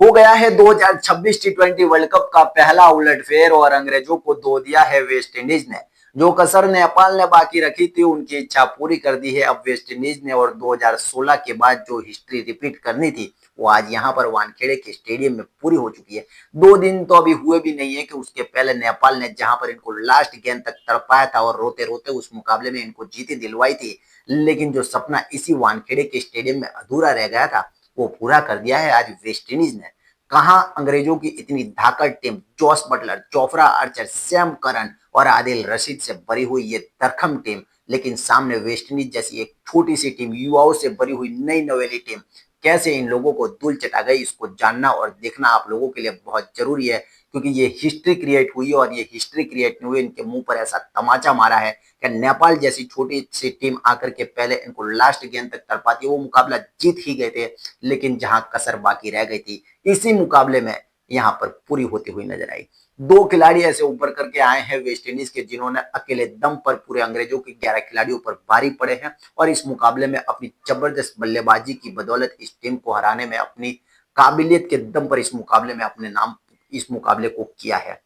हो गया है 2026 टी20 वर्ल्ड कप का पहला उलटफेर और अंग्रेजों को धो दिया है वेस्ट इंडीज ने। जो कसर नेपाल ने बाकी रखी थी उनकी इच्छा पूरी कर दी है अब वेस्ट इंडीज ने, और 2016 के बाद जो हिस्ट्री रिपीट करनी थी वो आज यहाँ पर वानखेड़े के स्टेडियम में पूरी हो चुकी है। 2 दिन तो अभी हुए भी नहीं है कि उसके पहले नेपाल ने जहां पर इनको लास्ट गेंद तक तड़पाया था और रोते रोते उस मुकाबले में इनको जीती दिलवाई थी, लेकिन जो सपना इसी वानखेड़े के स्टेडियम में अधूरा रह गया था वो पूरा कर दिया है आज वेस्ट इंडीज ने। कहां अंग्रेजों की इतनी धाकड़ team Jos Buttler, Jofra Archer, Sam Curran और आदिल रशीद से भरी हुई ये तरखम टीम, लेकिन सामने वेस्ट इंडीज जैसी एक छोटी सी टीम, युवाओं से भरी हुई नई नवेली टीम कैसे इन लोगों को धूल चटा गई, इसको जानना और देखना आप लोगों के लिए बहुत जरूरी है। क्योंकि ये हिस्ट्री क्रिएट हुई और ये हिस्ट्री क्रिएट नहीं हुई, इनके मुंह पर ऐसा तमाचा मारा है कि नेपाल जैसी छोटी सी टीम आकर के पहले इनको लास्ट गेंद तक तड़पाती, वो मुकाबला जीत ही गए थे, लेकिन जहां कसर बाकी रह गई थी इसी मुकाबले में यहाँ पर पूरी होती हुई नजर आई। 2 खिलाड़ी ऐसे ऊपर करके आए हैं वेस्ट इंडीज के जिन्होंने अकेले दम पर पूरे अंग्रेजों के 11 खिलाड़ियों पर भारी पड़े हैं और इस मुकाबले में अपनी जबरदस्त बल्लेबाजी की बदौलत इस टीम को हराने में अपनी काबिलियत के दम पर इस मुकाबले में अपने नाम इस मुकाबले को किया है।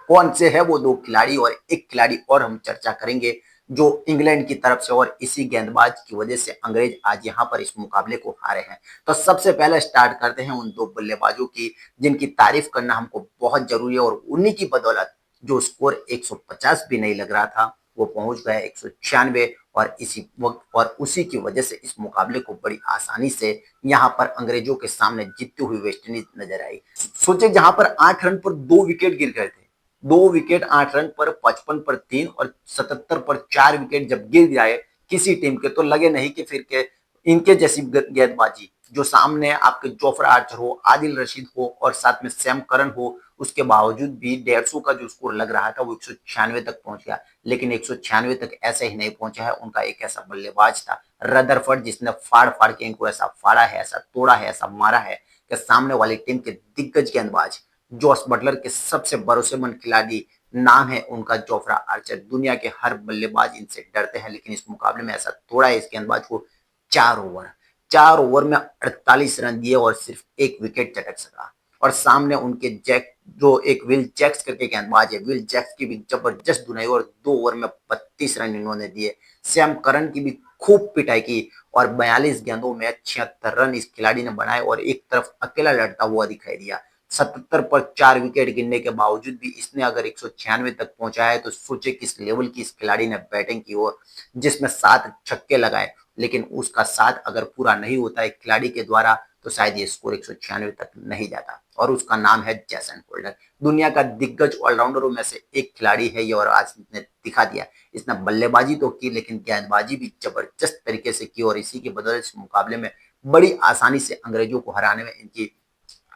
कौन से है वो 2 खिलाड़ी और एक खिलाड़ी और हम चर्चा करेंगे जो इंग्लैंड की तरफ से, और इसी गेंदबाज की वजह से अंग्रेज आज यहाँ पर इस मुकाबले को हारे हैं। तो सबसे पहले स्टार्ट करते हैं उन 2 बल्लेबाजों की जिनकी तारीफ करना हमको बहुत जरूरी है, और उन्हीं की बदौलत जो स्कोर 150 भी नहीं लग रहा था वो पहुंच गया 196, और इसी वक्त और उसी की वजह से इस मुकाबले को बड़ी आसानी से यहाँ पर अंग्रेजों के सामने जीतती हुई वेस्ट इंडीज नजर आई। सोचे जहां पर 8 रन पर 2 विकेट गिर गए थे, 2 विकेट 8 रन पर, 55 पर 3 और 77 पर 4 विकेट जब गिर जाए किसी टीम के, तो लगे नहीं कि फिर के इनके जैसी गेंदबाजी जो सामने आपके जोफ्रा आर्चर हो, आदिल रशीद हो और साथ में सैम करन हो, उसके बावजूद भी 150 का जो स्कोर लग रहा था वो 196 तक पहुंच गया। लेकिन 196 तक ऐसे ही नहीं पहुंचा है, उनका एक ऐसा बल्लेबाज था रदरफर्ड जिसने फाड़ फाड़ के इनको ऐसा फाड़ा है, ऐसा तोड़ा है, ऐसा मारा है कि सामने वाली टीम के दिग्गज गेंदबाज जोस बटलर के सबसे भरोसेमंद खिलाड़ी नाम है उनका जोफ्रा आर्चर, दुनिया के हर बल्लेबाज इनसे डरते हैं, लेकिन इस मुकाबले में ऐसा तोड़ा है इस गेंदबाज को। 4 ओवर में 48 रन दिए और सिर्फ 1 विकेट चटक सका। और सामने उनके जैक जो एक विल जैक्स करके गेंदबाज है, विल जैक्स की भी जबरदस्त धुनाई और 2 ओवर में 32 रन इन्होंने दिए। सैम करन की भी खूब पिटाई की और 42 गेंदों में 76 रन इस खिलाड़ी ने बनाए और एक तरफ अकेला लड़ता हुआ दिखाई दिया। 77 पर 4 विकेट गिरने के बावजूद भी इसने अगर 196 तक पहुंचाया है तो सोचे किस लेवल की इस खिलाड़ी ने बैटिंग की हो, जिसमें 7 छक्के लगाए, लेकिन उसका साथ अगर पूरा नहीं होता एक खिलाड़ी के द्वारा तो शायद ये स्कोर 196 तक नहीं जाता। और उसका नाम है जेसन होल्डर, दुनिया का दिग्गज ऑलराउंडरों में से एक खिलाड़ी है ये, और आज इसने दिखा दिया। इसने बल्लेबाजी तो की लेकिन गेंदबाजी भी जबरदस्त तरीके से की, और इसी की बदौलत इस मुकाबले में बड़ी आसानी से अंग्रेजों को हराने में इनकी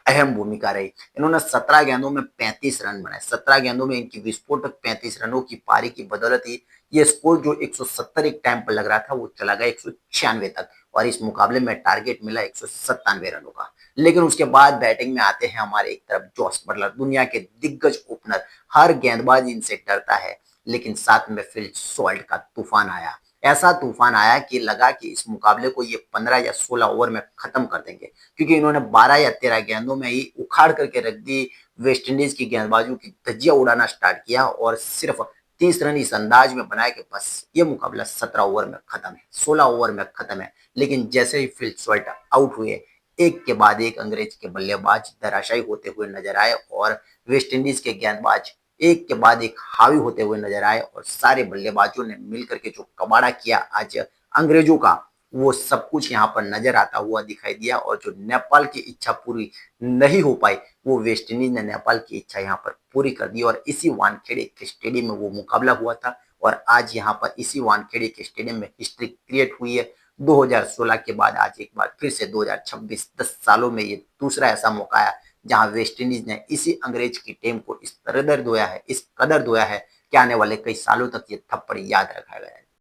अहम भूमिका रही। इन्होंने 17 गेंदों में 35 रन बनाए, 17 गेंदों में इनकी विस्फोटक 35 रनों की पारी की बदौलत ही ये स्कोर जो 170 एक टाइम पर लग रहा था वो चला गया 196 तक, और इस मुकाबले में टारगेट मिला 197 रनों का। लेकिन उसके बाद बैटिंग में आते हैं हमारे एक तरफ जोस बटलर, दुनिया के दिग्गज ओपनर, हर गेंदबाज इनसे डरता है, लेकिन साथ में फिल सॉल्ट का तूफान आया। ऐसा तूफान आया कि लगा कि इस मुकाबले को ये 15 या 16 ओवर में खत्म कर देंगे, क्योंकि इन्होंने 12 या 13 गेंदों में ही उखाड़ करके रख दी वेस्ट इंडीज की गेंदबाजों की धज्जियां उड़ाना स्टार्ट किया, और सिर्फ 30 रन इस अंदाज में बनाए कि बस ये मुकाबला 17 ओवर में खत्म है, 16 ओवर में खत्म है। लेकिन जैसे ही फिल सॉल्ट आउट हुए एक के बाद एक अंग्रेज के बल्लेबाज धराशायी होते हुए नजर आए, और वेस्ट इंडीज के गेंदबाज एक के बाद एक हावी होते हुए नजर आए, और सारे बल्लेबाजों ने मिलकर के जो कबाड़ा किया आज अंग्रेजों का, वो सब कुछ यहाँ पर नजर आता हुआ दिखाई दिया। और जो नेपाल की इच्छा पूरी नहीं हो पाई वो वेस्ट इंडीज ने नेपाल की इच्छा यहाँ पर पूरी कर दी, और इसी वानखेड़े के स्टेडियम में वो मुकाबला हुआ था, और आज यहाँ पर इसी वानखेड़े के स्टेडियम में हिस्ट्री क्रिएट हुई है। 2016 के बाद आज एक बार फिर से 2026 10 सालों में ये दूसरा ऐसा मौका आया जहां वेस्ट इंडीज ने इसी अंग्रेज की टीम को इस कदर धोया है, इस कदर धोया है कि आने वाले कई सालों तक ये थप्पड़ याद रखा गया है।